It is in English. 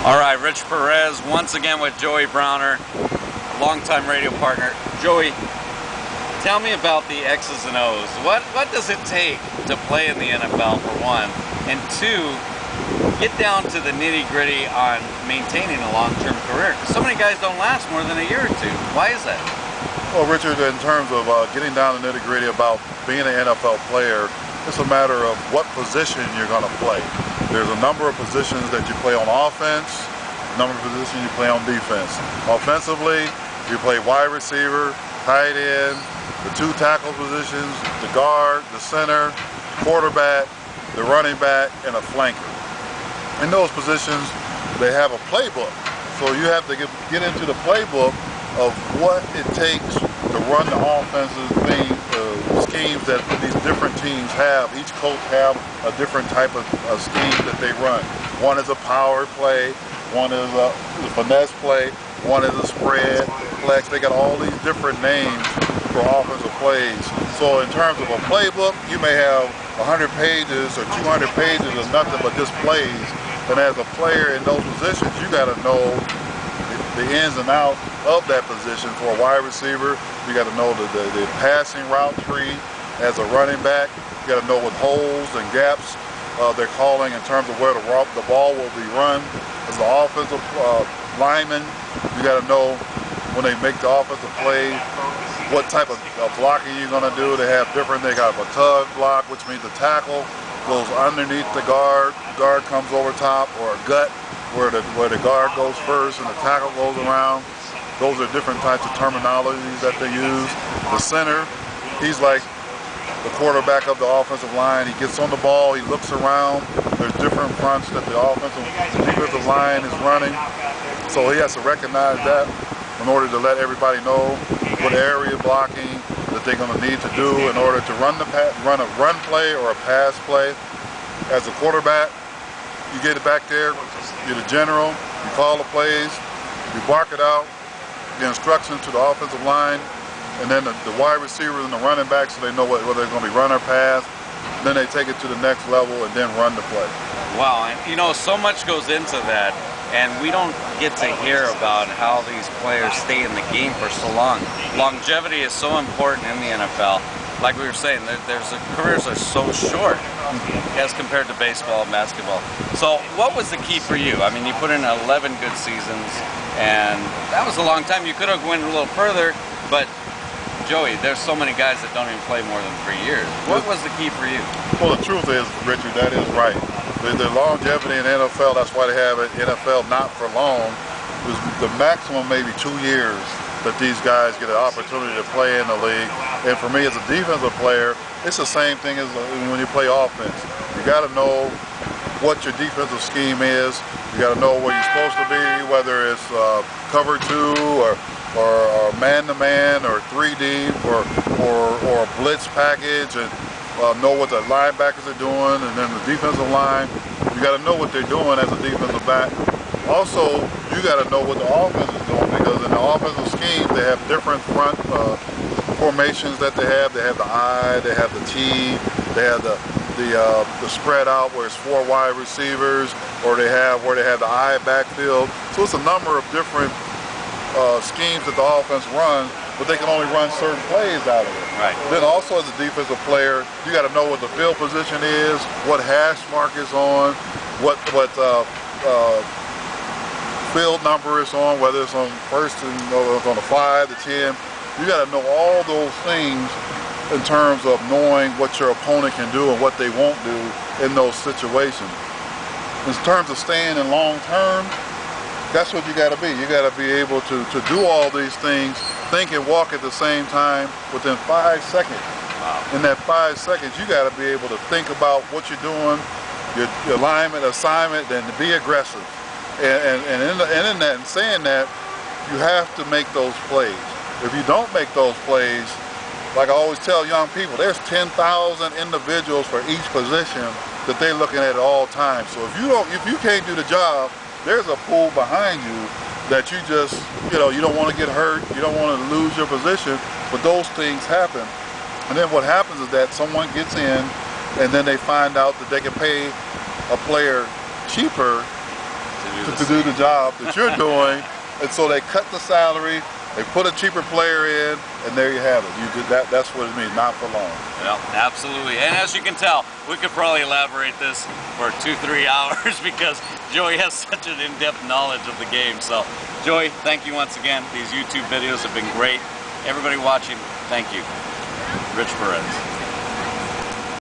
All right, Rich Perez once again with Joey Browner, longtime radio partner. Joey, tell me about the X's and O's. What does it take to play in the NFL, for one, and two, get down to the nitty-gritty on maintaining a long-term career? Because so many guys don't last more than a year or two. Why is that? Well, Richard, in terms of getting down to the nitty-gritty about being an NFL player, it's a matter of what position you're going to play. There's a number of positions that you play on offense, a number of positions you play on defense. Offensively, you play wide receiver, tight end, the two tackle positions, the guard, the center, quarterback, the running back, and a flanker. In those positions, they have a playbook. So you have to get into the playbook of what it takes to run the offensive schemes that these different teams have. Each coach have a different type of scheme that they run. One is a power play, one is a finesse play, one is a spread, flex. They got all these different names for offensive plays. So in terms of a playbook, you may have 100 pages or 200 pages of nothing but just plays. And as a player in those positions, you got to know the ins and outs of that position. For a wide receiver, you got to know the passing route tree. As a running back, you got to know what holes and gaps they're calling in terms of where the ball will be run. As the offensive lineman, you got to know when they make the offensive play, what type of blocking you're going to do. They have different, they got a tug block, which means the tackle goes underneath the guard comes over top, or a gut, where the guard goes first and the tackle goes around. Those are different types of terminologies that they use. The center, he's like the quarterback of the offensive line. He gets on the ball, he looks around. There's different fronts that the defensive line is running. So he has to recognize that in order to let everybody know what area blocking that they're going to need to do in order to run a run play or a pass play. As a quarterback, you get it back there, you're the general, you call the plays, you bark it out, the instructions to the offensive line, and then the wide receivers and the running backs, so they know whether they're going to be run or pass. Then they take it to the next level and then run the play. Wow, and you know, so much goes into that, and we don't get to hear about how these players stay in the game for so long. Longevity is so important in the NFL. Like we were saying, the careers are so short as compared to baseball and basketball. So what was the key for you? I mean, you put in 11 good seasons, and that was a long time. You could have went a little further, but Joey, there's so many guys that don't even play more than 3 years. What was the key for you? Well, the truth is, Richard, that is right. The longevity in NFL, that's why they have it NFL not for long, was the maximum maybe 2 years that these guys get an opportunity to play in the league. And for me as a defensive player, it's the same thing as when you play offense. You got to know what your defensive scheme is. You got to know where you're supposed to be, whether it's cover 2 or man-to-man or 3 deep or a blitz package, and know what the linebackers are doing, and then the defensive line. You got to know what they're doing as a defensive back. Also, you got to know what the offense is doing, because in the offensive scheme, they have different front formations that they have. They have the I, they have the T, they have the spread out where it's 4 wide receivers, or they have the I backfield. So it's a number of different schemes that the offense runs, but they can only run certain plays out of it. Right. Then also as a defensive player, you got to know what the field position is, what hash mark is on, what field number is on, whether it's on first and it's on the 5, the 10. You got to know all those things in terms of knowing what your opponent can do and what they won't do in those situations. In terms of staying in long term, that's what you got to be. You got to be able to do all these things, think and walk at the same time within 5 seconds. Wow. In that 5 seconds, you got to be able to think about what you're doing, your alignment, assignment, and to be aggressive. And in that, and saying that, you have to make those plays. If you don't make those plays, like I always tell young people, there's 10,000 individuals for each position that they're looking at all times. So if you can't do the job, there's a pool behind you that you just, you don't want to get hurt, you don't want to lose your position, but those things happen. And then what happens is that someone gets in, and then they find out that they can pay a player cheaper to to do the job that you're doing, and so they cut the salary, they put a cheaper player in, and there you have it. You did that. That's what it means, not for long. Yeah, absolutely. And as you can tell, we could probably elaborate this for 2-3 hours because Joey has such an in-depth knowledge of the game. So, Joey, thank you once again. These YouTube videos have been great. Everybody watching, thank you. Rich Perez.